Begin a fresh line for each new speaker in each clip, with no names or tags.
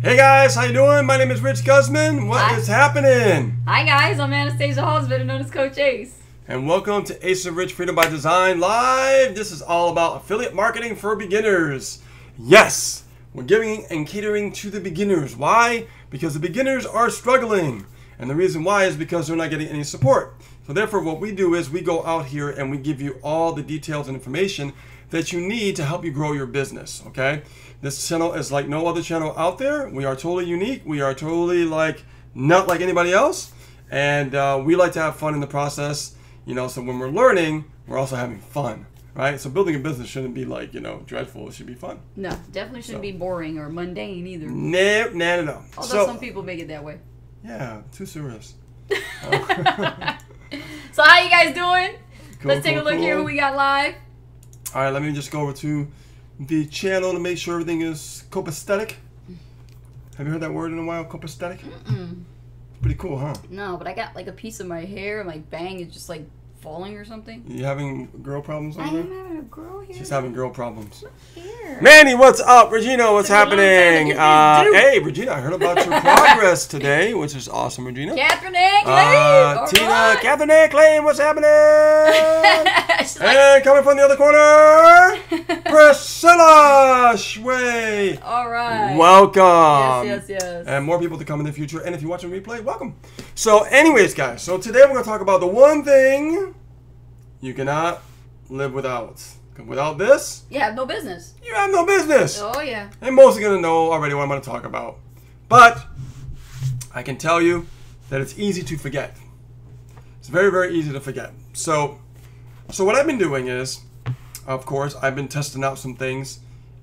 Hey guys, how you doing? My name is Rich Guzman. What is happening?
Hi guys, I'm Anastasia Halls, better known as Coach Ace.
And welcome to Ace of Rich Freedom by Design Live. This is all about affiliate marketing for beginners. Yes, we're giving and catering to the beginners. Why? Because the beginners are struggling. And the reason why is because they're not getting any support. So therefore what we do is we go out here and we give you all the details and information that you need to help you grow your business, okay? This channel is like no other channel out there. We are totally unique. We are totally not like anybody else. And we like to have fun in the process, so when we're learning, we're also having fun, right? So building a business shouldn't be dreadful. It should be fun.
No, definitely shouldn't be boring or mundane either.
No.
Although some people make it that way.
Yeah, too serious.
So how you guys doing?
Cool,
Let's take a look here who we got live.
All right, let me just go over to the channel to make sure everything is copacetic. Have you heard that word in a while, copacetic? Pretty cool, huh?
No, but I got a piece of my hair, my bang is just falling or something.
You having girl problems over there?
I am having a girl here.
She's having girl problems.
Here.
Manny, what's up? Regina, what's happening? Hey, Regina, I heard about your progress today, which is awesome, Regina.
Catherine Lane.
Tina, Catherine Lane, what's happening? And coming from the other corner, Priscilla Shway.
All right.
Welcome.
Yes.
And more people to come in the future. And if you're watching replay, welcome. So anyways, guys, so today we're going to talk about the one thing you cannot live without. Without this,
you have no business.
You have no business.
Oh, yeah.
And most are going to know already what I'm going to talk about. But I can tell you that it's easy to forget. It's very, very easy to forget. So what I've been doing is, of course, I've been testing out some things.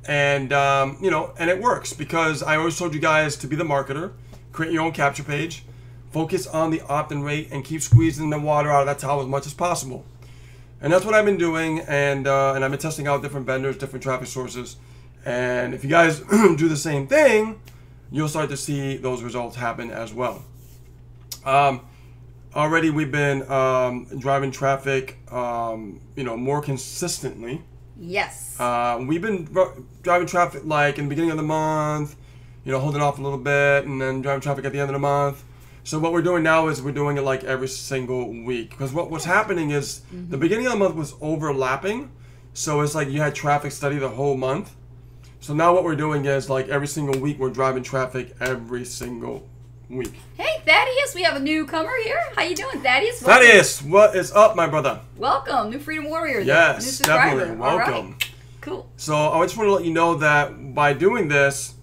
And, and it works. Because I always told you guys to be the marketer. Create your own capture page. Focus on the opt-in rate and keep squeezing the water out of that towel as much as possible. And that's what I've been doing, and I've been testing out different vendors, different traffic sources. And if you guys do the same thing, you'll start to see those results happen as well. Already we've been driving traffic, more consistently.
Yes.
We've been driving traffic in the beginning of the month, holding off a little bit, and then driving traffic at the end of the month. So what we're doing now is we're doing it every single week. Because what's happening is the beginning of the month was overlapping. So it's you had traffic steady the whole month. So now what we're doing is every single week we're driving traffic every single week.
Hey Thaddeus, we have a newcomer here. How you doing, Thaddeus?
Thaddeus, what is up, my brother?
Welcome, new Freedom Warrior.
Yes, definitely. Welcome.
Right. Cool.
So I just want to let you know that by doing this,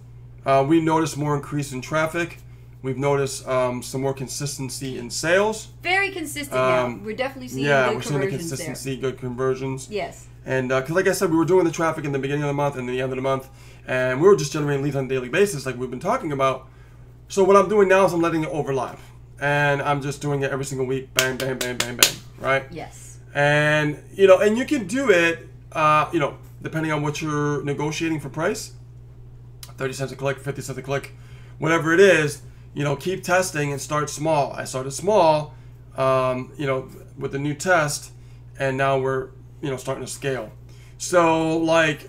we noticed more increase in traffic. We've noticed some more consistency in sales.
Very consistent now. We're definitely seeing good conversions
seeing the consistency, good conversions.
Yes.
And because like I said, we were doing the traffic in the beginning of the month and the end of the month. And we were just generating leads on a daily basis like we've been talking about. So what I'm doing now is I'm letting it overlap. And I'm just doing it every single week. Bang, bang, bang, bang, bang. Right?
Yes.
And, and you can do it, depending on what you're negotiating for price. 30 cents a click, 50 cents a click, whatever it is. Keep testing and start small. I started small, with the new test, and now we're, starting to scale. So,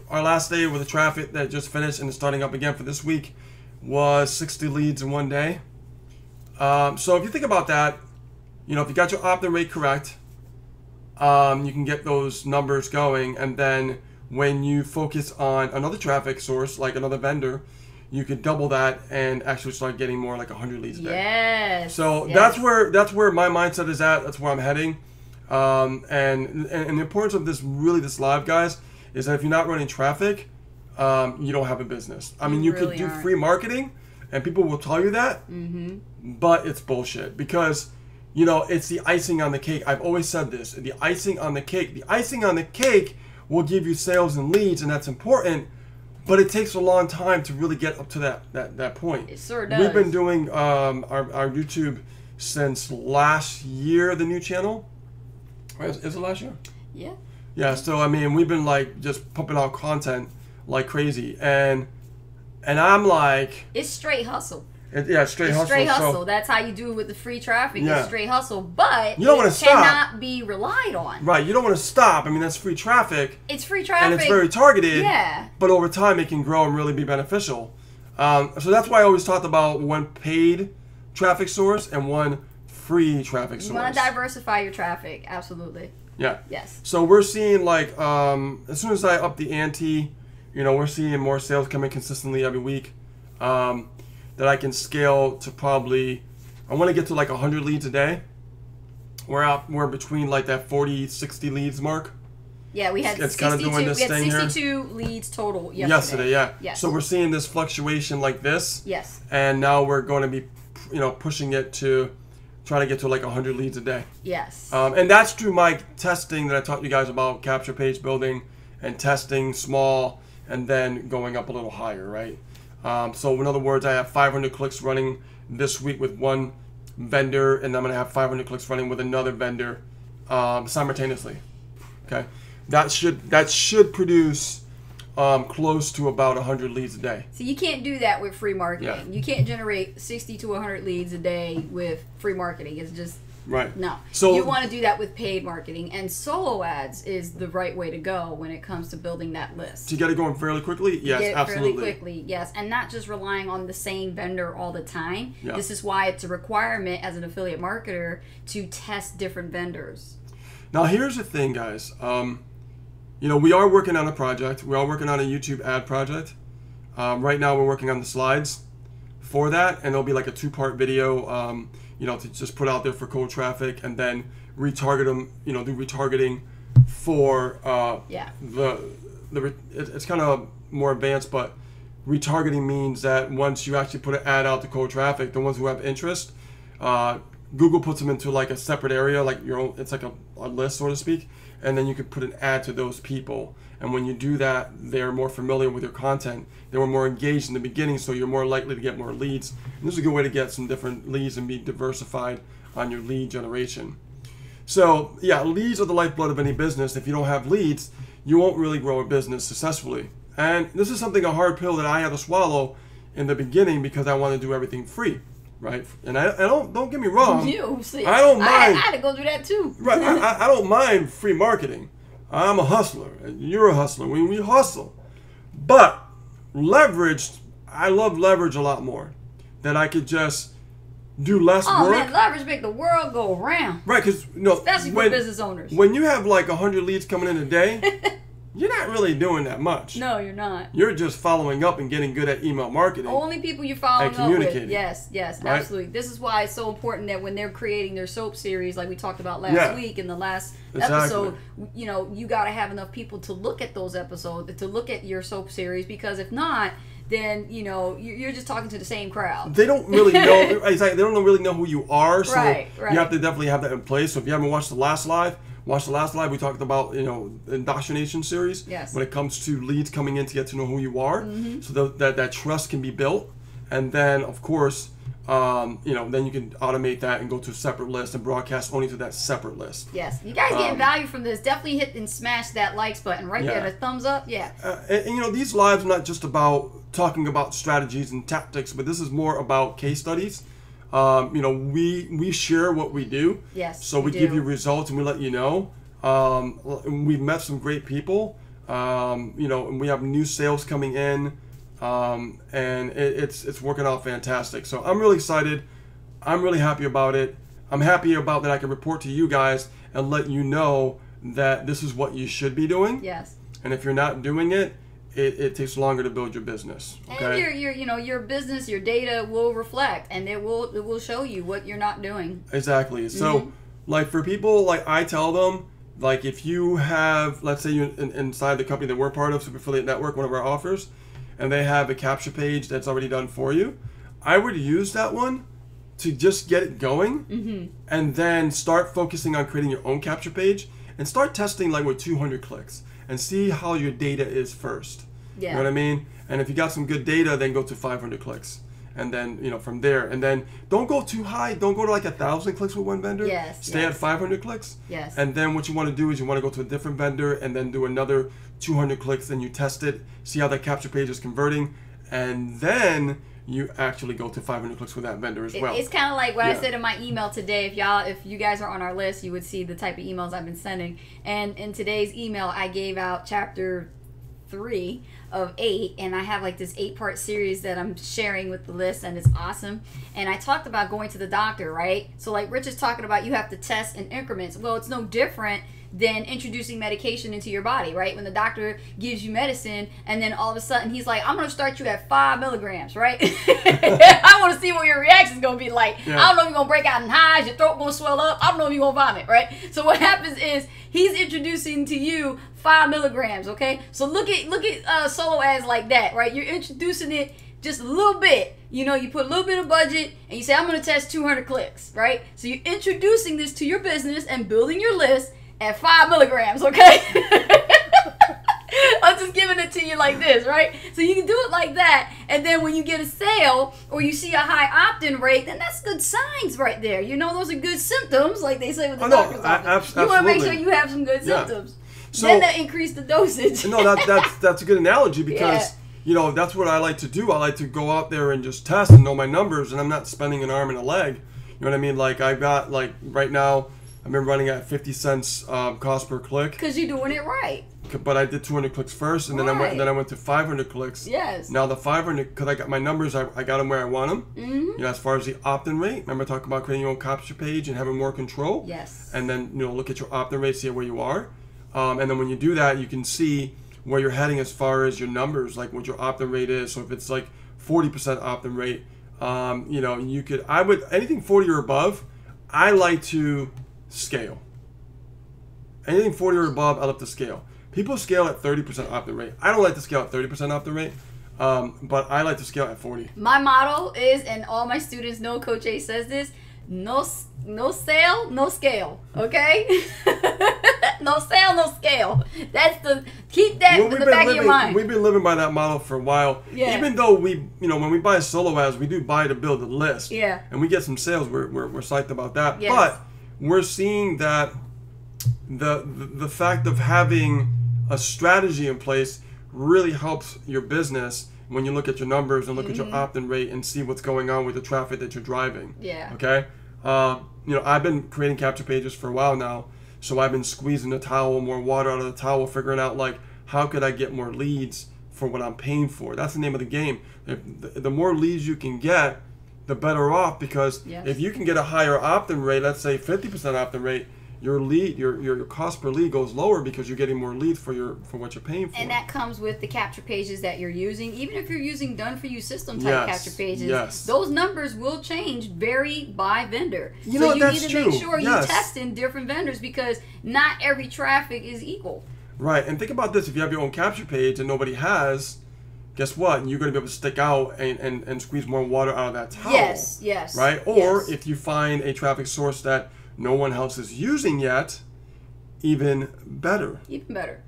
our last day with the traffic that just finished and is starting up again for this week was 60 leads in one day. So if you think about that, if you got your opt-in rate correct, you can get those numbers going, and then when you focus on another traffic source, like another vendor, you could double that and actually start getting more 100 leads a day.
Yes.
So that's where my mindset is at. That's where I'm heading. And the importance of this live, guys, is that if you're not running traffic, you don't have a business. I mean, you
really
could do
aren't.
free marketing, and people will tell you that, but it's bullshit because, it's the icing on the cake. I've always said this: the icing on the cake. The icing on the cake will give you sales and leads, and that's important. But it takes a long time to really get up to that point.
It sure does.
We've been doing our YouTube since last year, the new channel. Is it last year?
Yeah.
Yeah, so I mean, we've been just pumping out content like crazy. And I'm
it's straight hustle.
Straight hustle.
Straight hustle.
So,
that's how you do it with the free traffic.
Yeah.
It's straight hustle. But
you don't want to stop.
cannot be relied on.
Right, you don't want to stop. I mean, that's free traffic.
It's free traffic.
And it's very targeted.
Yeah.
But over time, it can grow and really be beneficial. So that's why I always talked about one paid traffic source and one free traffic source.
You want to diversify your traffic, absolutely.
Yeah.
Yes.
So we're seeing like as soon as I up the ante, we're seeing more sales coming consistently every week. That I can scale to probably, I want to get to like 100 leads a day. We're between like that 40, 60 leads mark.
Yeah, we had
it's kind of doing this thing here.
62 leads total yesterday.
Yeah.
Yes.
So we're seeing this fluctuation like this.
Yes.
And now we're going to be, pushing it to try to get to like 100 leads a day.
Yes.
And that's through my testing that I taught you guys about capture page building and testing small and then going up a little higher, right? So in other words, I have 500 clicks running this week with one vendor, and I'm going to have 500 clicks running with another vendor simultaneously. Okay, that should produce close to about 100 leads a day.
So you can't do that with free marketing.
Yeah.
You can't generate 60 to 100 leads a day with free marketing. It's just
right.
No.
So
you want to do that with paid marketing, and solo ads is the right way to go when it comes to building that list.
to get it going fairly quickly, yes,
Get it
absolutely.
fairly quickly, yes, and not just relying on the same vendor all the time.
Yeah.
This is why it's a requirement as an affiliate marketer to test different vendors.
Now here's the thing, guys. We are working on a project. We are working on a YouTube ad project. Right now we're working on the slides for that, and there'll be like a 2-part video, to just put out there for cold traffic, and then retarget them, do retargeting for it's kind of more advanced, but retargeting means that once you actually put an ad out to cold traffic, the ones who have interest, Google puts them into like a separate area, like your own, it's like a list, so to speak, and then you could put an ad to those people. And when you do that, they're more familiar with your content. They were more engaged in the beginning, so you're more likely to get more leads. And this is a good way to get some different leads and be diversified on your lead generation. So, yeah, leads are the lifeblood of any business. If you don't have leads, you won't really grow a business successfully. And this is a hard pill that I had to swallow in the beginning because I want to do everything free. Right, and I don't get me wrong. I don't mind.
I had to go do that too.
Right, I don't mind free marketing. I'm a hustler, and you're a hustler. We hustle, but leverage. I love leverage a lot more. That I could just do less work.
Oh man, leverage make the world go round.
Right, because
especially for business owners.
When you have like 100 leads coming in a day. You're not really doing that much.
No, you're not.
You're just following up and getting good at email marketing.
Only people you're following
up
with. Yes, right? Absolutely. This is why it's so important that when they're creating their soap series, like we talked about last week in the last episode, you got to have enough people to look at those episodes, to look at your soap series, because if not, then you're just talking to the same crowd.
They don't really know. They don't really know who you are. So
right.
You have to definitely have that in place. So if you haven't watched the last live. Watch the last live. We talked about the indoctrination series.
Yes.
When it comes to leads coming in to get to know who you are, so that trust can be built, and then of course, then you can automate that and go to a separate list and broadcast only to that separate list.
Yes, you guys getting value from this? Definitely hit and smash that likes button right there, the thumbs up. Yeah.
And these lives are not just about talking about strategies and tactics, but this is more about case studies. We share what we do.
Yes.
So we give you results and we let you know. We've met some great people. And we have new sales coming in, and it's working out fantastic. So I'm really excited. I'm really happy about it. I'm happy about that I can report to you guys and let you know that this is what you should be doing.
Yes.
And if you're not doing it, it takes longer to build your business. Okay?
And your business, your data will reflect, and it will show you what you're not doing.
Exactly. So, like for people, like I tell them, like if you have, let's say you're inside the company that we're part of, Super Affiliate Network, one of our offers, and they have a capture page that's already done for you, I would use that one to just get it going, and then start focusing on creating your own capture page, and start testing like with 200 clicks. And see how your data is first.
Yeah.
You know what I mean? And if you got some good data, then go to 500 clicks. And then, from there. And then don't go too high. Don't go to like 1,000 clicks with one vendor.
Yes.
Stay at 500 clicks.
Yes.
And then what you want to do is you want to go to a different vendor and then do another 200 clicks. And you test it. See how that capture page is converting. And then you actually go to 500 clicks with that vendor as well.
It's kind of like what I said in my email today. If you guys are on our list, you would see the type of emails I've been sending. And in today's email, I gave out chapter 3 of 8, and I have like this 8-part series that I'm sharing with the list, and it's awesome. And I talked about going to the doctor, right? So like Rich is talking about, you have to test in increments. Well, it's no different than introducing medication into your body, right? When the doctor gives you medicine and then all of a sudden he's like, I'm going to start you at 5 milligrams, right? I want to see what your reaction is going to be like. I don't know if you're going to break out in hives, your throat going to swell up. I don't know if you're going to vomit, right? So what happens is he's introducing to you 5 milligrams, okay? So look at Solo Ads like that, right? You're introducing it just a little bit. You know, you put a little bit of budget and you say, I'm going to test 200 clicks, right? So you're introducing this to your business and building your list at 5 milligrams, okay? I'm just giving it to you like this, right? So you can do it like that, and then when you get a sale or you see a high opt-in rate, then that's good signs right there. You know, those are good symptoms, like they say with the doctor's office. You want to make sure you have some good symptoms. So, then that increase the dosage.
No, that's a good analogy, because you know, that's what I like to do. I like to go out there and just test and know my numbers, and I'm not spending an arm and a leg. You know what I mean? Like I got, like right now, I've been running at 50 cents cost per click. Because
you're doing it right.
But I did 200 clicks first, and then I went to 500 clicks.
Yes.
Now the 500, because I got my numbers, I got them where I want them. You know, as far as the opt-in rate. Remember talking about creating your own capture page and having more control.
Yes.
And then, you know, look at your opt-in rate, see where you are, and then when you do that, you can see where you're heading as far as your numbers, like what your opt-in rate is. So if it's like 40% opt-in rate, you know, anything 40 or above, I like to scale. Anything 40 or above, I love to scale. People scale at 30% opt-in rate. I don't like to scale at 30% opt-in rate, but I like to scale at 40.
My motto is, and all my students know, Coach A says this, no sale, no scale. Okay? No sale, no scale. Keep that in the back of your mind.
We've been living by that model for a while. Yeah. Even though when we buy Solo Ads, we do buy to build a list.
Yeah.
And we get some sales. We're psyched about that.
Yes.
But we're seeing that the fact of having a strategy in place really helps your business when you look at your numbers and look at your opt-in rate and see what's going on with the traffic that you're driving.
Yeah.
Okay? You know, I've been creating capture pages for a while now, so I've been squeezing the towel, more water out of the towel, figuring out, like, how could I get more leads for what I'm paying for? That's the name of the game. The more leads you can get, the better off, because if you can get a higher opt-in rate, let's say 50% opt-in rate, your cost per lead goes lower because you're getting more leads for what you're paying for.
And that comes with the capture pages that you're using. Even if you're using done-for-you system type capture pages, those numbers will vary by vendor.
You know,
need to make sure you test in different vendors, because not every traffic is equal.
Right, and think about this. If you have your own capture page and nobody has, guess what? You're going to be able to stick out and squeeze more water out of that towel.
Yes.
Right? Or if you find a traffic source that no one else is using yet, even better.
Even better.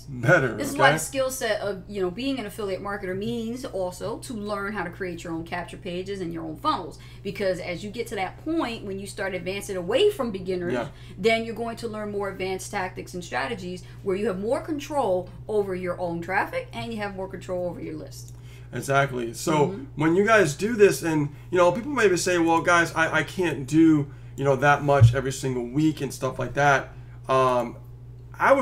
Better.
This is why the skill set of being an affiliate marketer means also to learn how to create your own capture pages and your own funnels. Because as you get to that point, when you start advancing away from beginners, then you're going to learn more advanced tactics and strategies where you have more control over your own traffic and you have more control over your list.
Exactly. So when you guys do this, and people maybe say, well, guys, I can't do that much every single week and stuff like that. I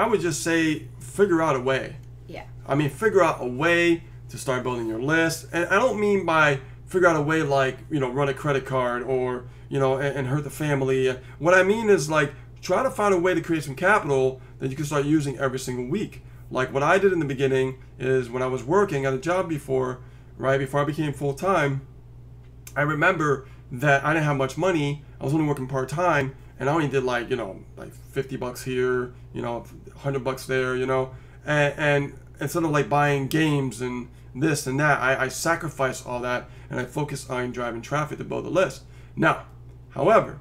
would just say figure out a way.
Yeah.
I mean, figure out a way to start building your list, and I don't mean by figure out a way like run a credit card or and hurt the family. What I mean is, like, try to find a way to create some capital that you can start using every single week. Like what I did in the beginning is, when I was working at a job before I became full-time, I remember that I didn't have much money. I was only working part-time, and I only did like $50 here, $100 there, and instead of like buying games and this and that, I sacrificed all that and I focused on driving traffic to build a list. Now, however,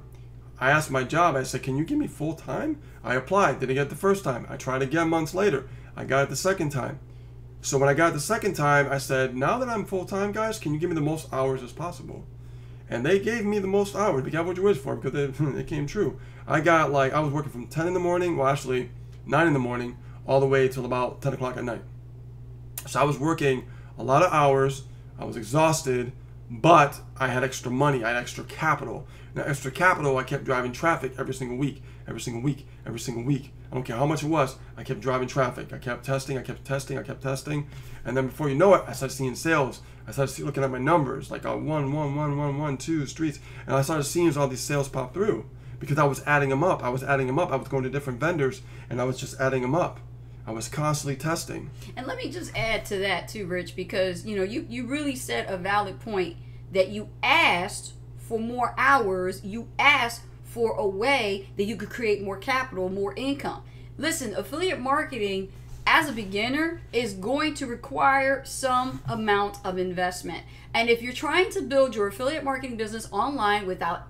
I asked my job, I said, can you give me full-time? I applied, didn't get it the first time. I tried again months later. I got it the second time. So when I got it the second time, I said, now that I'm full-time, guys, can you give me the most hours as possible? And they gave me the most hours. Be careful what you wish for, because it came true. I was working from 10 in the morning, well, actually 9 in the morning, all the way till about 10 o'clock at night. So I was working a lot of hours. I was exhausted, but I had extra money. I had extra capital. Now, extra capital, I kept driving traffic every single week, every single week, every single week. I don't care how much it was. I kept driving traffic. I kept testing. I kept testing. I kept testing. And then before you know it, I started seeing sales. I started looking at my numbers, like 1, 2 streets. And I started seeing all these sales pop through because I was adding them up. I was going to different vendors, and I was just adding them up. I was constantly testing.
And let me just add to that too, Rich, because you really said a valid point that you asked for more hours. You asked for a way that you could create more capital, more income. Listen, affiliate marketing as a beginner is going to require some amount of investment. And if you're trying to build your affiliate marketing business online without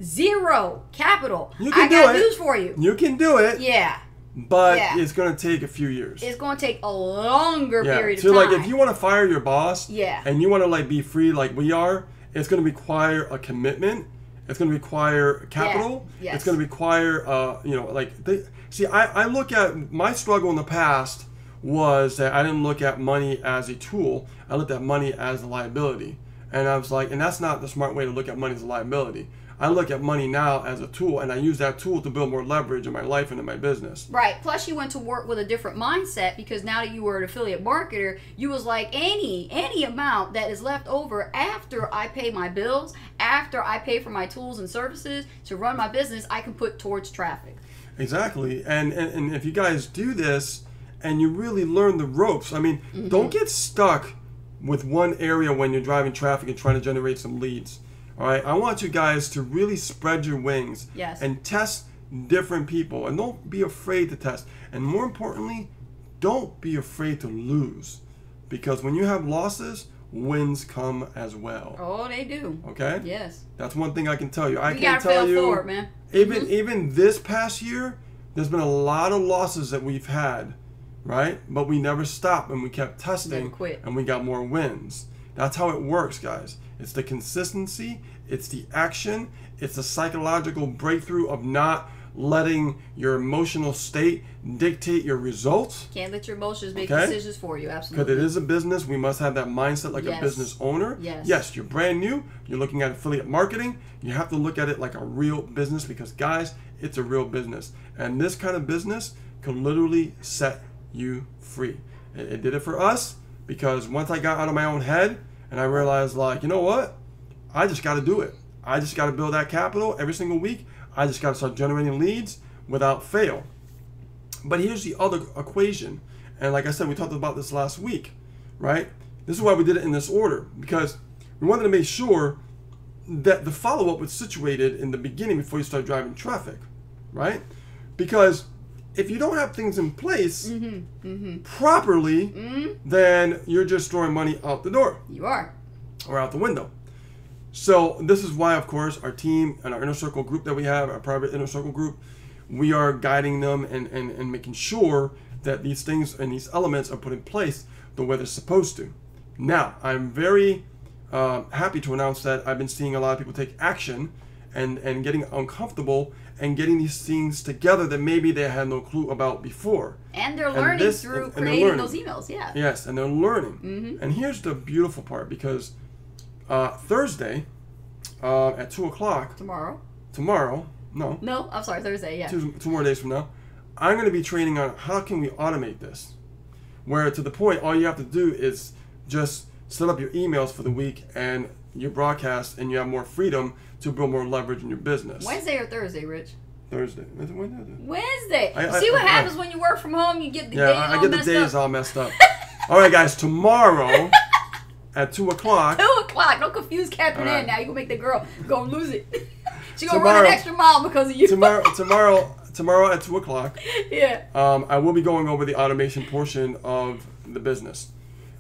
zero capital, I got news for you.
You can do it.
Yeah.
But it's going to take a few years.
It's going to take a longer period of
time. So, like, if you want to fire your boss and you want to, like, be free like we are, it's going to require a commitment. It's going to require capital.
Yes.
It's going to require, I look at my struggle in the past was that I didn't look at money as a tool. I looked at money as a liability. And I was like, and that's not the smart way to look at money as a liability. I look at money now as a tool, and I use that tool to build more leverage in my life and in my business.
Right. Plus, you went to work with a different mindset because now that you were an affiliate marketer, you was like, any amount that is left over after I pay my bills, after I pay for my tools and services to run my business, I can put towards traffic.
Exactly. And if you guys do this and you really learn the ropes, I mean, don't get stuck with one area when you're driving traffic and trying to generate some leads. All right, I want you guys to really spread your wings and test different people. And don't be afraid to test. And more importantly, don't be afraid to lose. Because when you have losses, wins come as well.
Oh, they do.
Okay?
Yes.
That's one thing I can tell you.
I can't tell you. Forward, man.
Even this past year, there's been a lot of losses that we've had, right? But we never stopped and we kept testing.
Never quit.
And we got more wins. That's how it works, guys. It's the consistency, it's the action, it's the psychological breakthrough of not letting your emotional state dictate your results.
Can't let your emotions make decisions for you, absolutely.
Because it is a business, we must have that mindset like a business owner. Yes, you're brand new, you're looking at affiliate marketing, you have to look at it like a real business because, guys, it's a real business. And this kind of business can literally set you free. It did it for us because once I got out of my own head, and I realized, like, you know what? I just got to do it. I just got to build that capital every single week. I just got to start generating leads without fail. But here's the other equation. And like I said, we talked about this last week, right? This is why we did it in this order. Because we wanted to make sure that the follow-up was situated in the beginning before you start driving traffic, right? Because if you don't have things in place properly, then you're just throwing money out the door.
You are.
Or out the window. So this is why, of course, our team and our Inner Circle group that we have, our private Inner Circle group, we are guiding them and making sure that these things and these elements are put in place the way they're supposed to. Now, I'm very happy to announce that I've been seeing a lot of people take action and getting uncomfortable and getting these things together that maybe they had no clue about before.
And they're learning through creating those emails,
Yes, and they're learning. And here's the beautiful part, because Thursday at 2 o'clock... Tomorrow? No,
I'm sorry, Thursday,
Two more days from now. I'm going to be training on how can we automate this. Where to the point, all you have to do is just set up your emails for the week and your broadcast, and you have more freedom to build more leverage in your business.
Wednesday or Thursday, Rich?
Thursday.
Wednesday. See what happens when you work from home? You get the days all messed up.
I get the days all messed up. All right, guys. Tomorrow at 2 o'clock.
2 o'clock. Don't confuse Catherine Ann now. You're going to make the girl go lose it. She's going to run an extra mile because of you.
Tomorrow at 2 o'clock.
Yeah.
I will be going over the automation portion of the business.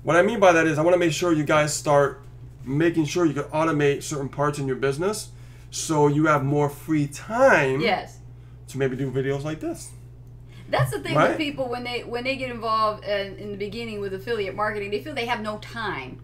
What I mean by that is I want to make sure you guys start making sure you can automate certain parts in your business so you have more free time to maybe do videos like this.
That's the thing with people when they get involved in the beginning with affiliate marketing, they feel they have no time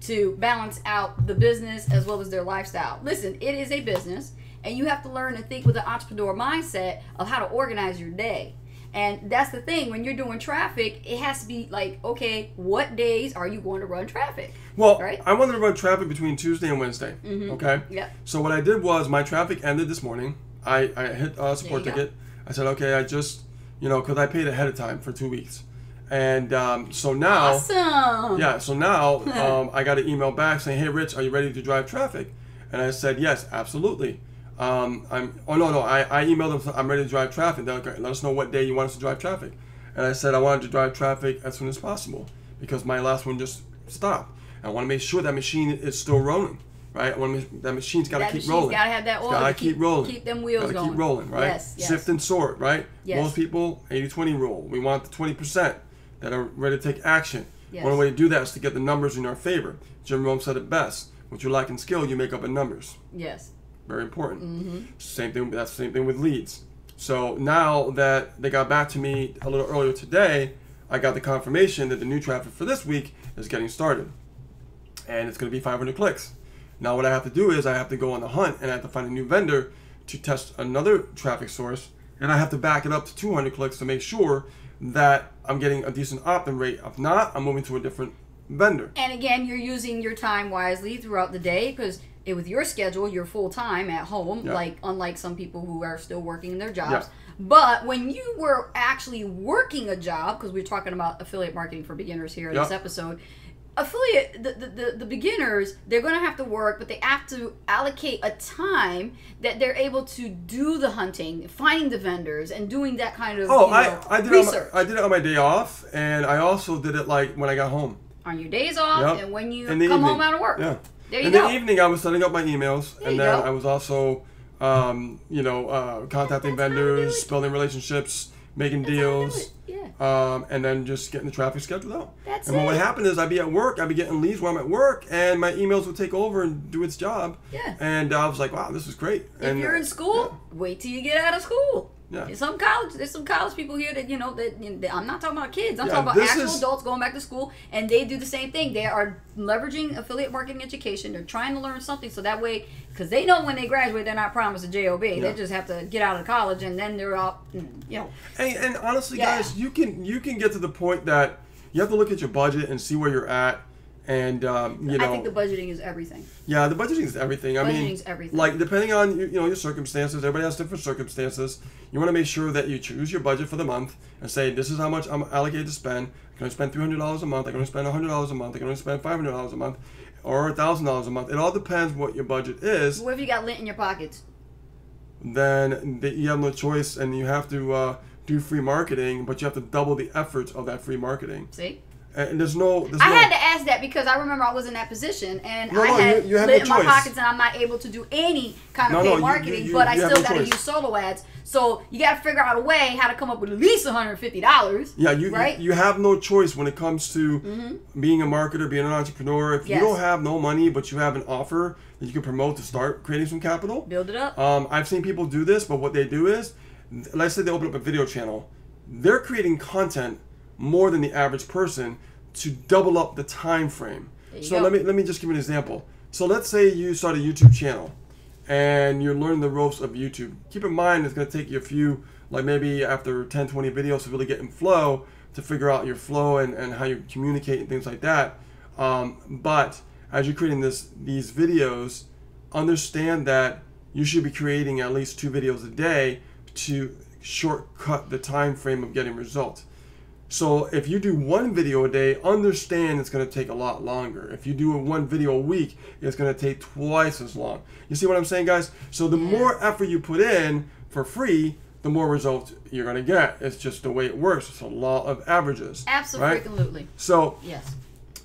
to balance out the business as well as their lifestyle. Listen, it is a business, and you have to learn to think with an entrepreneur mindset of how to organize your day. And that's the thing, when you're doing traffic, it has to be like, okay, what days are you going to run traffic?
Well, I wanted to run traffic between Tuesday and Wednesday, okay?
Yeah.
So what I did was my traffic ended this morning. I hit a support ticket. I said, okay, I just you know, because I paid ahead of time for 2 weeks. And so now,
awesome.
Yeah, so now I got an email back saying, "Hey, Rich, are you ready to drive traffic?" And I said, "Yes, absolutely." I emailed them, "I'm ready to drive traffic." They're like, "Let us know what day you want us to drive traffic." And I said, "I wanted to drive traffic as soon as possible because my last one just stopped. I want to make sure that machine is still rolling, right? That machine's got to keep rolling.
Got to have that oil.
Got to keep rolling.
Keep them wheels going.
Keep rolling, right?
Yes.
Sift and sort, right?
Yes.
Most people, 80-20 rule. We want the 20% that are ready to take action.
Yes.
One way to do that is to get the numbers in our favor. Jim Rome said it best. What you lack in skill, you make up in numbers.
Yes.
Very important.
Mm-hmm.
Same thing. That's the same thing with leads. So now that they got back to me a little earlier today, I got the confirmation that the new traffic for this week is getting started. And it's going to be 500 clicks. Now what I have to do is I have to go on the hunt and I have to find a new vendor to test another traffic source. And I have to back it up to 200 clicks to make sure that I'm getting a decent opt-in rate. If not, I'm moving to a different vendor.
And again, you're using your time wisely throughout the day because with your schedule, you're full-time at home, like unlike some people who are still working in their jobs. But when you were actually working a job, because we're talking about affiliate marketing for beginners here in this episode, affiliate, the beginners, they're going to have to work, but they have to allocate a time that they're able to do the hunting, finding the vendors, and doing that kind of research.
I did it on my day off, and I also did it like when I got home.
On your days off, and when you come home out of work.
Yeah.
There you go.
In the evening, I was setting up my emails, and then I was also, contacting vendors, building relationships, making deals. And then just getting the traffic scheduled out. What would happen is I'd be at work, I'd be getting leads while I'm at work, and my emails would take over and do its job. And I was like, wow, this is great.
If you're in school, wait till you get out of school. There's some college people here that, I'm not talking about kids. I'm talking about actual adults going back to school, and they do the same thing. They are leveraging affiliate marketing education. They're trying to learn something so that way, because they know when they graduate, they're not promised a job. They just have to get out of college, and then they're out,
And honestly, guys, you can get to the point that you have to look at your budget and see where you're at. And I
think the budgeting is everything.
Yeah, the budgeting is everything.
Budgeting's everything.
Like depending on your circumstances, everybody has different circumstances. You want to make sure that you choose your budget for the month and say, this is how much I'm allocated to spend. I'm going to spend $300 a month. I'm going to spend $100 a month. I'm going to spend $500 a month, or $1,000 a month. It all depends what your budget is.
What if you got lint in your pockets?
Then you have no choice, and you have to do free marketing, but you have to double the efforts of that free marketing.
See?
And there's
I had to ask that because I remember I was in that position and I had
you
lit in my pockets and I'm not able to do any kind of paid marketing, but I still got to use solo ads. So you got to figure out a way how to come up with at least $150.
Yeah, you have no choice when it comes to being a marketer, being an entrepreneur. If you don't have no money, but you have an offer that you can promote to start creating some capital,
build it up.
I've seen people do this, but what they do is, let's say they open up a video channel, they're creating content more than the average person to double up the time frame. So let me just give you an example. So let's say you start a YouTube channel and you're learning the ropes of YouTube. Keep in mind it's going to take you a few, like maybe after 10, 20 videos to really get in flow, to figure out your flow and how you communicate and things like that. But as you're creating these videos, understand that you should be creating at least 2 videos a day to shortcut the time frame of getting results. So if you do 1 video a day, understand it's going to take a lot longer. If you do 1 video a week, it's going to take twice as long. You see what I'm saying, guys? So the more effort you put in for free, the more results you're going to get. It's just the way it works. It's a law of averages.
Absolutely.
Right? So,
yes.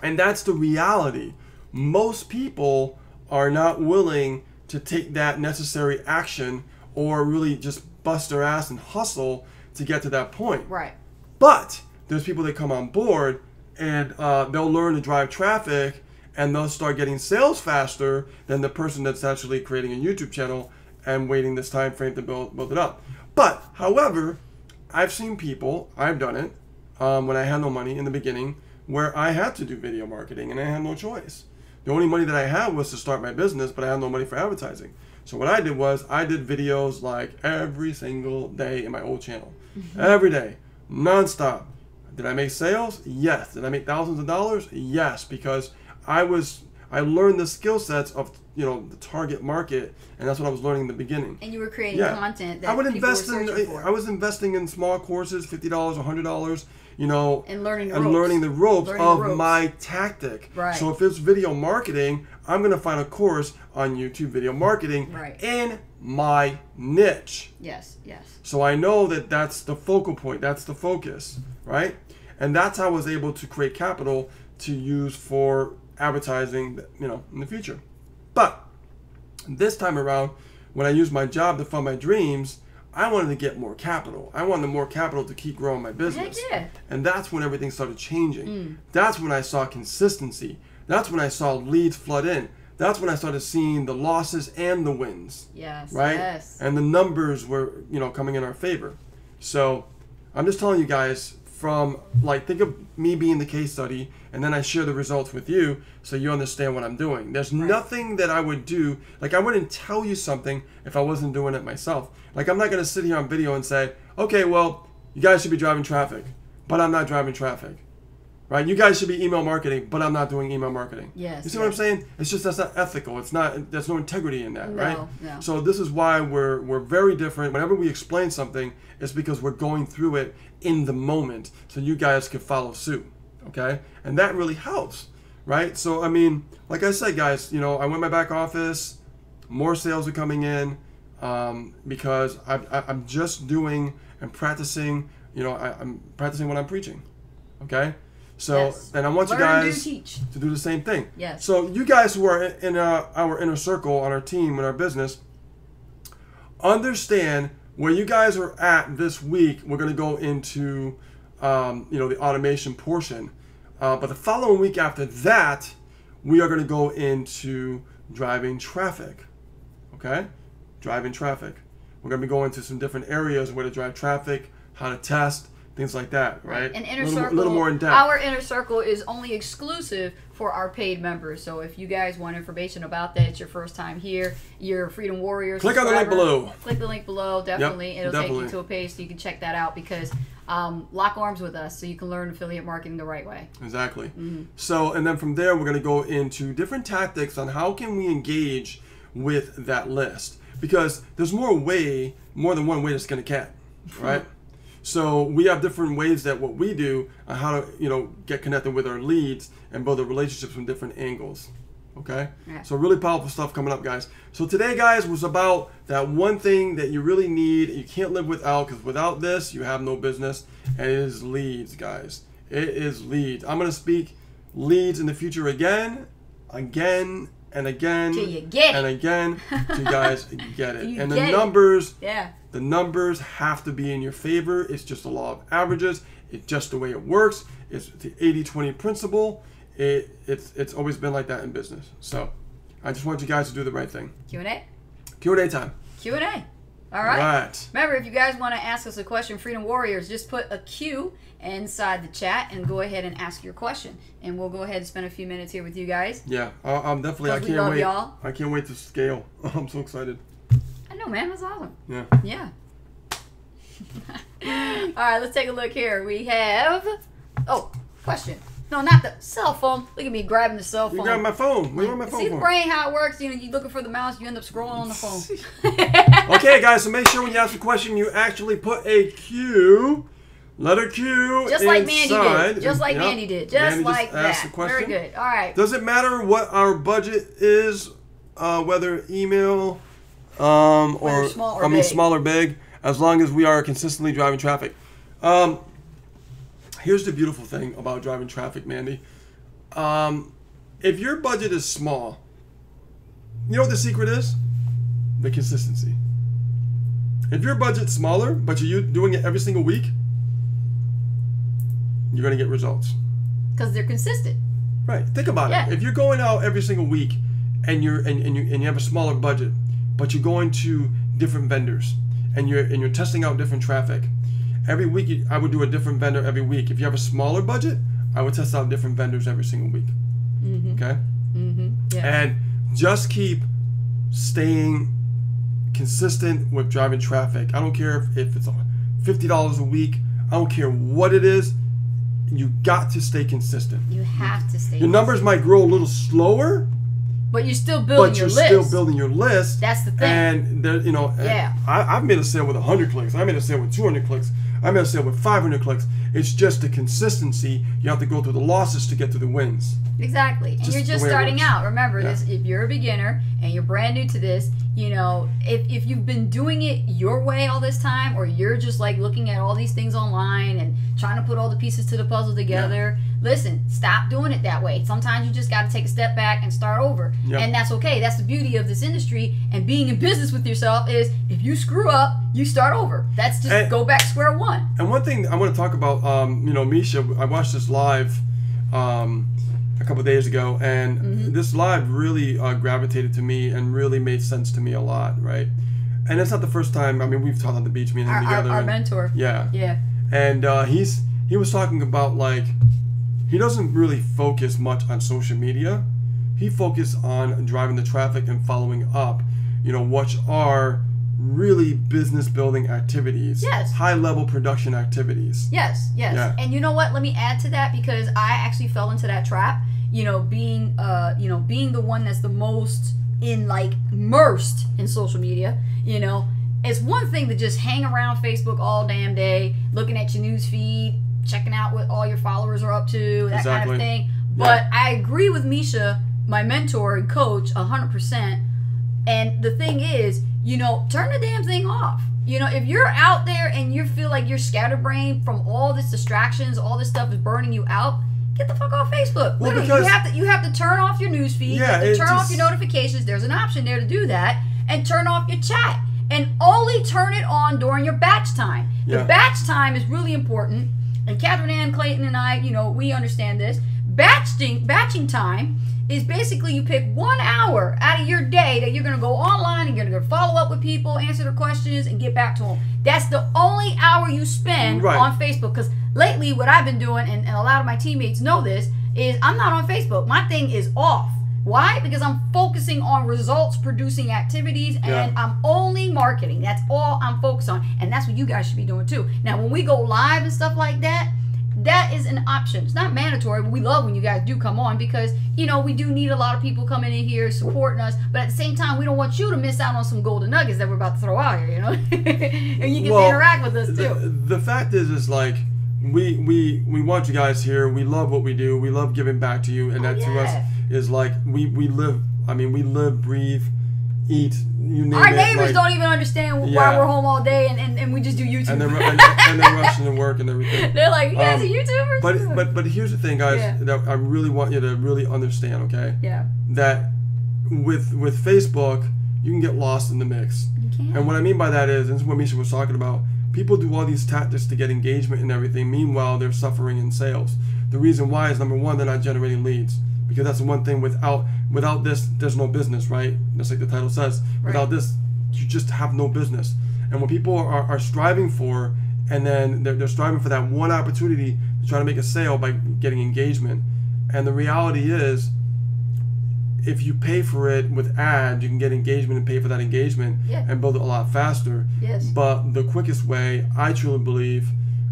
And that's the reality. Most people are not willing to take that necessary action or really just bust their ass and hustle to get to that point.
Right.
But there's people that come on board and they'll learn to drive traffic and they'll start getting sales faster than the person that's actually creating a YouTube channel and waiting this time frame to build it up. But, however, I've seen people, I've done it, when I had no money in the beginning, where I had to do video marketing and I had no choice. The only money that I had was to start my business, but I had no money for advertising. So what I did was I did videos like every single day in my old channel. Every day, nonstop. Did I make sales? Yes. Did I make thousands of dollars? Yes, because I was I learned the skill sets of, you know, the target market, and that's what I was learning in the beginning.
And you were creating content that
I would
people
invest
were searching for.
I was investing in small courses, $50, $100, you know,
and learning
the ropes of my tactic.
Right.
So if it's video marketing, I'm going to find a course on YouTube video marketing in my niche.
Yes, yes.
So I know that that's the focal point, that's the focus, right? And that's how I was able to create capital to use for advertising, you know, in the future. But this time around, when I used my job to fund my dreams, I wanted to get more capital. I wanted more capital to keep growing my business.
Heck yeah.
And that's when everything started changing. That's when I saw consistency. That's when I saw leads flood in. That's when I started seeing the losses and the wins.
Yes.
Right?
Yes.
And the numbers were, you know, coming in our favor. So I'm just telling you guys, from like, think of me being the case study, and then I share the results with you so you understand what I'm doing. There's nothing that I would do, like I wouldn't tell you something if I wasn't doing it myself. Like I'm not going to sit here on video and say, okay, well, you guys should be driving traffic, but I'm not driving traffic. Right? You guys should be email marketing, but I'm not doing email marketing.
Yes.
You see what I'm saying? It's just that's not ethical. It's not. There's no integrity in that, right?
No.
So this is why we're very different. Whenever we explain something, it's because we're going through it in the moment, so you guys can follow suit. Okay, and that really helps, right? So I mean, like I said, guys, you know, I went my back office. More sales are coming in because I'm just doing and practicing. You know, I'm practicing what I'm preaching. Okay. So, and I want you guys to do the same thing.
Yes.
So you guys who are in our inner circle on our team, in our business, understand where you guys are at this week. We're going to go into, you know, the automation portion. But the following week after that, we are going to go into driving traffic. Okay? Driving traffic. We're going to be going to some different areas where to drive traffic, how to test, things like that, right?
And Inner Circle, a little more in depth. Our Inner Circle is only exclusive for our paid members. So if you guys want information about that, it's your first time here, you're Freedom Warriors.
Click on the link below.
Click the link below, definitely. Yep, it'll take you to a page so you can check that out, because lock arms with us so you can learn affiliate marketing the right way.
Exactly. So, and then from there, we're going to go into different tactics on how can we engage with that list, because there's more than one way to skin a cat, right? So we have different ways that what we do on how to, you know, get connected with our leads and build the relationships from different angles. Okay? Yeah. So really powerful stuff coming up, guys. So today, guys, was about that one thing that you really need, you can't live without, because without this, you have no business, and it is leads, guys. It is leads. I'm going to speak leads in the future again, and again,
till you get
and again, till you guys get it. And the numbers have to be in your favor. It's just the law of averages. It's just the way it works. It's the 80-20 principle. It's always been like that in business. So I just want you guys to do the right thing.
Q&A?
Q&A time.
Q&A. All right. Remember, if you guys want to ask us a question, Freedom Warriors, just put a Q inside the chat and go ahead and ask your question. And we'll go ahead and spend a few minutes here with you guys.
Yeah, I'm definitely, I can't wait. I can't wait to scale. I'm so excited.
I know, man. That's awesome.
Yeah.
Yeah. All right, let's take a look here. We have, question. No, not the cell phone. Look at me grabbing the cell phone.
You grabbing my phone. Where my phone?
See the brain, how it works? You know, you're looking for the mouse, you end up scrolling on the phone.
Okay, guys, so make sure when you ask a question, you actually put a Q, letter Q
just like Mandy did. Just like Mandy did. Just like that. Very good. All right.
Does it matter what our budget is, whether email or small or big, as long as we are consistently driving traffic? Here's the beautiful thing about driving traffic, Mandy. If your budget is small, you know what the secret is? The consistency. If your budget's smaller, but you're doing it every single week, you're going to get results.
Because they're consistent.
Right. Think about it. If you're going out every single week and you have a smaller budget, but you're going to different vendors and you're testing out different traffic, every week, I would do a different vendor every week. If you have a smaller budget, I would test out different vendors every single week. Okay?
Yeah.
And just keep staying consistent with driving traffic. I don't care if it's $50 a week. I don't care what it is. You got to stay consistent.
You have to stay
Your numbers might grow a little slower,
But you're still building your list.
But you're still building your list.
That's the thing.
And there, you know, I've made a sale with 100 clicks. I made a sale with 200 clicks. I made a sale with 500 clicks. It's just the consistency. You have to go through the losses to get to the wins.
Exactly. And you're just starting out. Remember, this, if you're a beginner and you're brand new to this, you know, if you've been doing it your way all this time, or you're just like looking at all these things online and trying to put all the pieces to the puzzle together, listen, stop doing it that way. Sometimes you just got to take a step back and start over. And that's okay. That's the beauty of this industry and being in business with yourself is if you screw up, you start over. That's just go back square one.
And one thing I want to talk about, you know, Misha, I watched this live a couple of days ago, and this live really gravitated to me and really made sense to me a lot, right? And it's not the first time. I mean, we've talked on the beach, me and him together.
Our mentor.
Yeah. And he was talking about, like, he doesn't really focus much on social media. He focused on driving the traffic and following up, you know, what are really business building activities.
Yes.
High level production activities.
Yes.
Yeah.
And you know what? Let me add to that, because I actually fell into that trap. You know, being the one that's the most immersed in social media. You know, it's one thing to just hang around Facebook all damn day, looking at your news feed, checking out what all your followers are up to, that kind of thing. But I agree with Misha, my mentor and coach, 100%. And the thing is, you know, turn the damn thing off. You know, if you're out there and you feel like you're scatterbrained from all this distractions, all this stuff is burning you out, get the fuck off Facebook.
Well,
literally, you have to turn off your news feed, turn off your notifications. There's an option there to do that, and turn off your chat. And only turn it on during your batch time. The batch time is really important. And Catherine Ann Clayton and I, you know, we understand this. Batching time is basically you pick 1 hour out of your day that you're going to go online and you're going to follow up with people, answer their questions, and get back to them. That's the only hour you spend on Facebook. Because lately what I've been doing, and a lot of my teammates know this, is I'm not on Facebook. My thing is off. Why? Because I'm focusing on results-producing activities, and I'm only marketing. That's all I'm focused on, and that's what you guys should be doing too. Now, when we go live and stuff like that, that is an option. It's not mandatory, but we love when you guys do come on because, you know, we do need a lot of people coming in here supporting us, but at the same time, we don't want you to miss out on some golden nuggets that we're about to throw out here, you know? And you get to interact with us too.
The fact is like, we want you guys here. We love what we do. We love giving back to you, and that to us is like we live. I mean, we live, breathe, eat. You name
Our
it.
neighbors don't even understand why we're home all day and we just do YouTube.
And they're rushing to work and everything.
They're like, you guys are YouTubers.
But here's the thing, guys. That I really want you to really understand. Okay.
Yeah.
That with Facebook, you can get lost in the mix.
You can.
And what I mean by that is, and this is what Misha was talking about. People do all these tactics to get engagement and everything. Meanwhile, they're suffering in sales. The reason why is, number one, they're not generating leads. Because that's the one thing, without this, there's no business, right? Just like the title says. Right. Without this, you just have no business. And what people are striving for, and then they're striving for that one opportunity to try to make a sale by getting engagement. And the reality is, if you pay for it with ads, you can get engagement and pay for that engagement and build it a lot faster.
Yes.
But the quickest way, I truly believe,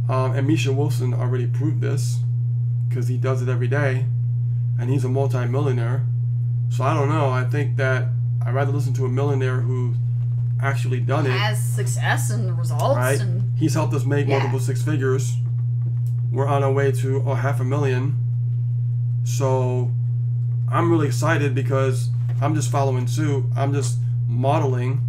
and Misha Wilson already proved this, because he does it every day, and he's a multi-millionaire. So I don't know. I think that I'd rather listen to a millionaire who's actually done it.
Has success and results.
Right?
And
he's helped us make multiple six figures. We're on our way to $500,000. So I'm really excited because I'm just following suit. I'm just modeling,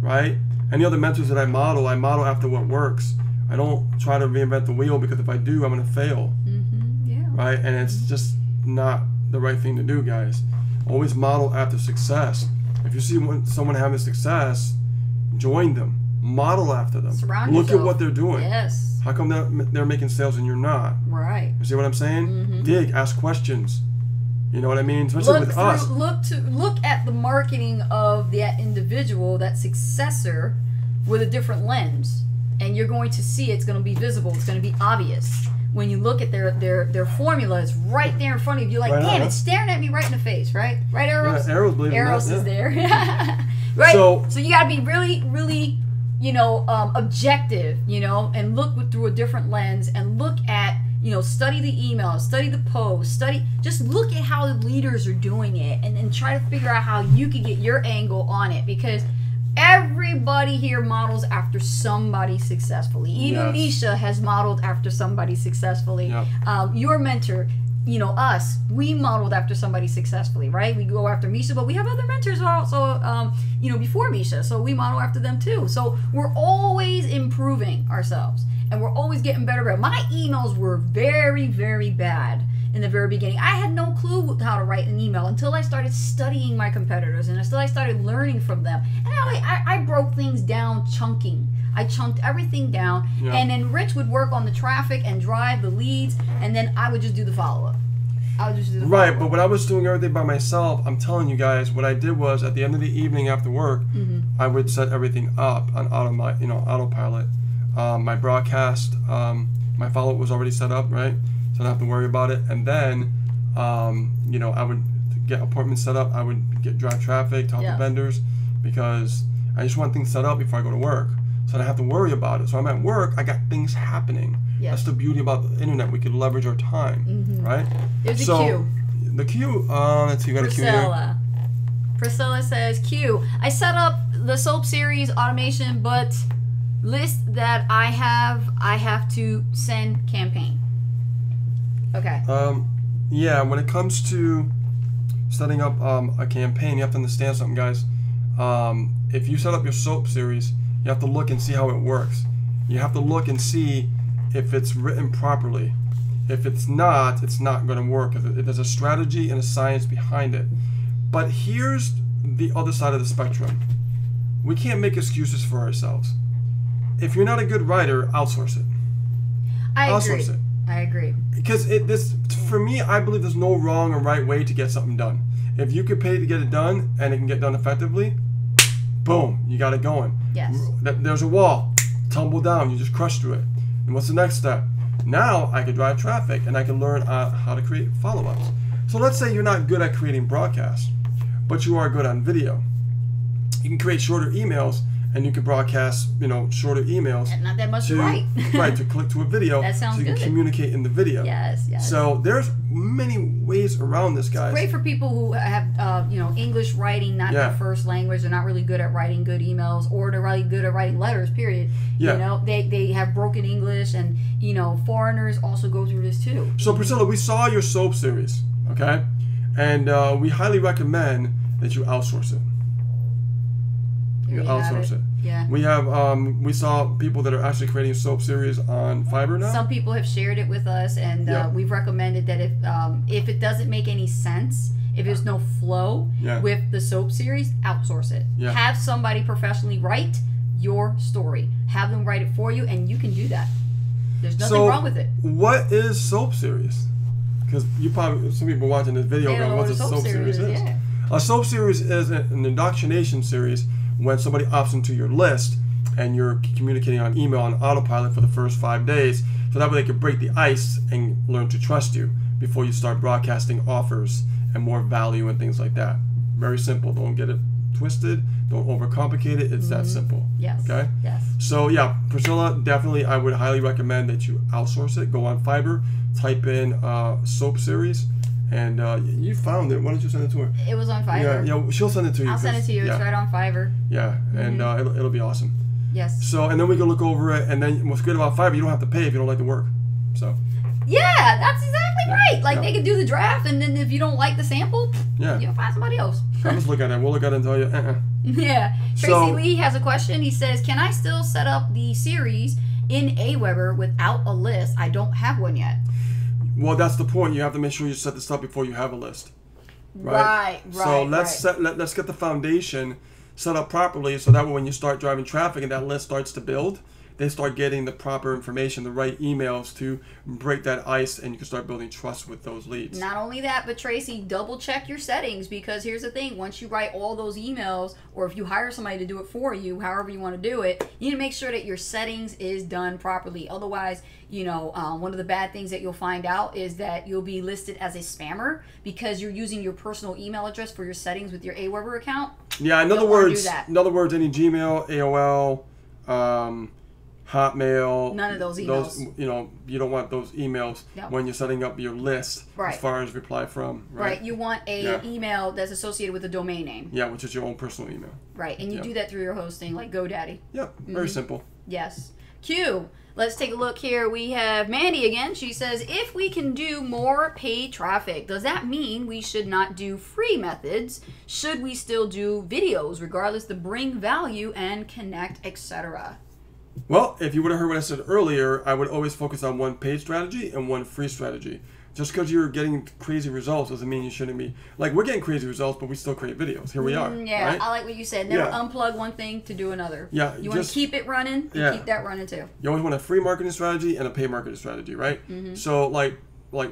right? Any other mentors that I model after what works. I don't try to reinvent the wheel, because if I do, I'm going to fail. Right? And it's just not the right thing to do, guys. Always model after success. If you see someone having success, join them. Model after them.
Surround
Look
yourself.
at what they're doing.
Yes.
How come they're making sales and you're not?
Right.
You see what I'm saying? Dig, ask questions. You know what I mean? Especially with us.
Look at the marketing of that individual, that successor, with a different lens, and you're going to see it's going to be visible. It's going to be obvious when you look at their formula. It's right there in front of you. You're like, damn, it's staring at me right in the face, right? Right, Eros?
Yeah, Eros, believe it or not,
Eros is there, right? So you got to be really, really, you know, objective, you know, and look through a different lens, and look at study the email, study the post, just look at how the leaders are doing it, and then try to figure out how you can get your angle on it, because everybody here models after somebody successfully. Even Misha has modeled after somebody successfully. Yep. Your mentor, us, we modeled after somebody successfully, right? We go after Misha, but we have other mentors also, before Misha, so we model after them too. So we're always improving ourselves, and we're always getting better. My emails were very, very bad in the very beginning. I had no clue how to write an email until I started studying my competitors, and until I started learning from them. And I broke things down chunking. I chunked everything down, and then Rich would work on the traffic and drive the leads, and then I would just do the follow-up.
Right, but when I was doing everything by myself, I'm telling you guys, what I did was at the end of the evening after work, I would set everything up on autopilot. My broadcast, my follow-up was already set up, right? So I don't have to worry about it. And then, I would get appointments set up. I would drive traffic, talk to vendors, because I just want things set up before I go to work. So I don't have to worry about it. So I'm at work, I got things happening. Yes. That's the beauty about the internet. We can leverage our time, right?
There's a queue.
The queue, let's see, you got a queue here.
Priscilla says, Q, I set up the soap series automation, but list that I have to send campaign. Okay.
Yeah, when it comes to setting up a campaign, you have to understand something, guys. If you set up your soap series, you have to look and see how it works. You have to look and see if it's written properly. If it's not going to work. There's a strategy and a science behind it. But here's the other side of the spectrum. We can't make excuses for ourselves. If you're not a good writer, outsource it.
Outsource it. I agree.
Because for me, I believe there's no wrong or right way to get something done. If you could pay to get it done and it can get done effectively, boom, you got it going.
Yes.
There's a wall, tumble down, you just crush through it. And what's the next step? Now I can drive traffic and I can learn how to create follow-ups. So let's say you're not good at creating broadcasts, but you are good on video. You can create shorter emails, and you can broadcast, shorter emails.
And not that much to write.
Right, to click to a video.
That sounds
good. So you can communicate in the video.
Yes.
So there's many ways around this, guys.
It's great for people who have, English writing not their first language. They're not really good at writing good emails, or they're really good at writing letters, period.
Yeah.
They have broken English, and, foreigners also go through this too.
So Priscilla, we saw your soap series, okay? And we highly recommend that you outsource it. Outsource it.
Yeah.
We have we saw people that are actually creating a soap series on Fiverr now.
Some people have shared it with us, and we've recommended that if it doesn't make any sense, if there's no flow with the soap series, outsource it.
Yeah.
Have somebody professionally write your story. Have them write it for you, and you can do that. There's nothing wrong with it.
What is soap series? Because some people watching this video going, "What's a soap series?"
Yeah.
A soap series is an indoctrination series. When somebody opts into your list and you're communicating on email on autopilot for the first 5 days, so that way they can break the ice and learn to trust you before you start broadcasting offers and more value and things like that. Very simple. Don't get it twisted. Don't overcomplicate it. It's that simple.
Yes.
Okay?
Yes.
So yeah, Priscilla, definitely I would highly recommend that you outsource it. Go on Fiverr, type in soap series. And you found it. Why don't you send it to her?
It was on Fiverr.
Yeah, she'll send it to you.
I'll send it to you. It's right on Fiverr.
Yeah, and it'll be awesome.
Yes.
So, and then we can look over it, and then what's good about Fiverr, you don't have to pay if you don't like the work. So.
Yeah, that's exactly right. Like they can do the draft, and then if you don't like the sample, you'll find somebody else.
I'll just look at it. We'll look at it and tell you.
Yeah. Tracy Lee has a question. He says, "Can I still set up the series in Aweber without a list? I don't have one yet."
Well, that's the point. You have to make sure you set this up before you have a list.
Right.
So let's get the foundation set up properly, so that way when you start driving traffic and that list starts to build, they start getting the proper information, the right emails to break that ice, and you can start building trust with those leads.
Not only that, but Tracy, double check your settings, because here's the thing. Once you write all those emails, or if you hire somebody to do it for you, however you want to do it, you need to make sure that your settings is done properly. Otherwise, one of the bad things that you'll find out is that you'll be listed as a spammer because you're using your personal email address for your settings with your Aweber account.
Yeah, in other words, any Gmail, AOL, Hotmail.
None of those emails.
You don't want those emails when you're setting up your list as far as reply from. Right.
You want a email that's associated with a domain name.
Yeah, which is your own personal email.
Right, and you do that through your hosting, like GoDaddy.
Yep, very simple.
Yes. Q. Let's take a look here. We have Mandy again. She says, if we can do more paid traffic, does that mean we should not do free methods? Should we still do videos, regardless to bring value and connect, etc.?
Well, if you would have heard what I said earlier, I would always focus on one paid strategy and one free strategy. Just because you're getting crazy results doesn't mean you shouldn't be. Like, we're getting crazy results, but we still create videos. Here we are.
Yeah,
right?
I like what you said. Never unplug one thing to do another.
Yeah.
You want to keep it running, keep that running too.
You always want a free marketing strategy and a paid marketing strategy, right? So, like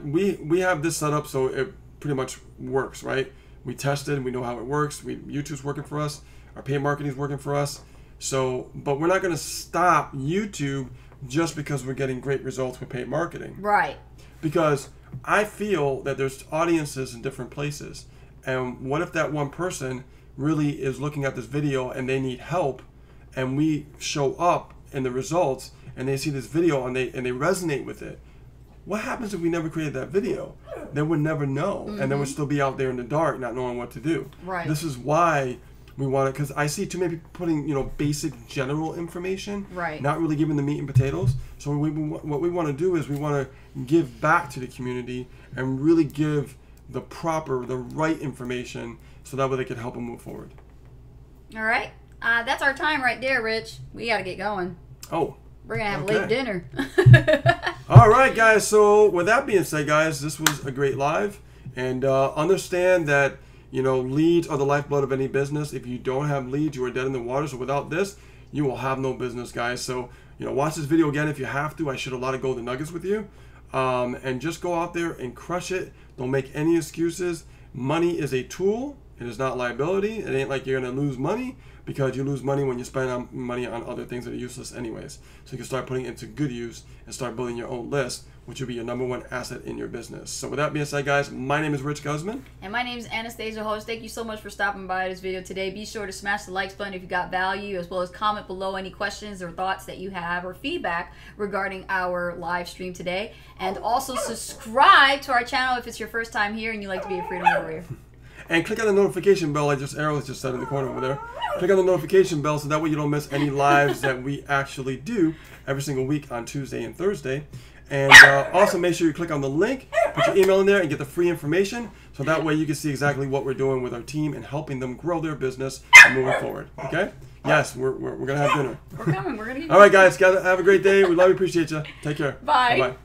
we have this set up so it pretty much works, right? We tested, we know how it works. YouTube's working for us. Our paid marketing is working for us. So, but we're not going to stop YouTube just because we're getting great results with paid marketing.
Right.
Because I feel that there's audiences in different places. And what if that one person really is looking at this video and they need help, and we show up in the results and they see this video and they resonate with it? What happens if we never created that video? They would never know, and they would still be out there in the dark not knowing what to do.
Right.
This is why we want it, because I see too many people putting basic general information, not really giving the meat and potatoes. So what we want to do is we want to give back to the community and really give the right information, so that way they can help them move forward.
All right, that's our time right there, Rich. We got to get going.
Oh,
we're gonna have a late dinner.
All right, guys. So with that being said, guys, this was a great live, and understand that leads are the lifeblood of any business. If you don't have leads, you are dead in the water. So without this, you will have no business, guys. So watch this video again if you have to. I shared a lot of golden nuggets with you, and just go out there and crush it. Don't make any excuses. Money is a tool. It is not liability. It ain't like you're gonna lose money, because you lose money when you spend money on other things that are useless anyways. So you can start putting it into good use and start building your own list, which will be your #1 asset in your business. So with that being said, guys, my name is Rich Guzman.
And my name is Anastasia Host. Thank you so much for stopping by this video today. Be sure to smash the likes button if you got value, as well as comment below any questions or thoughts that you have or feedback regarding our live stream today. And also subscribe to our channel if it's your first time here and you like to be a freedom warrior.
And click on the notification bell, like Errol just said in the corner over there. Click on the notification bell so that way you don't miss any lives that we actually do every single week on Tuesday and Thursday. And also make sure you click on the link, put your email in there, and get the free information, so that way you can see exactly what we're doing with our team and helping them grow their business and moving forward. Okay? Yes, we're going to have dinner.
We're coming. We're going to eat.
All right, guys. Have a great day. We love you. Appreciate you. Take care.
Bye.
Bye-bye.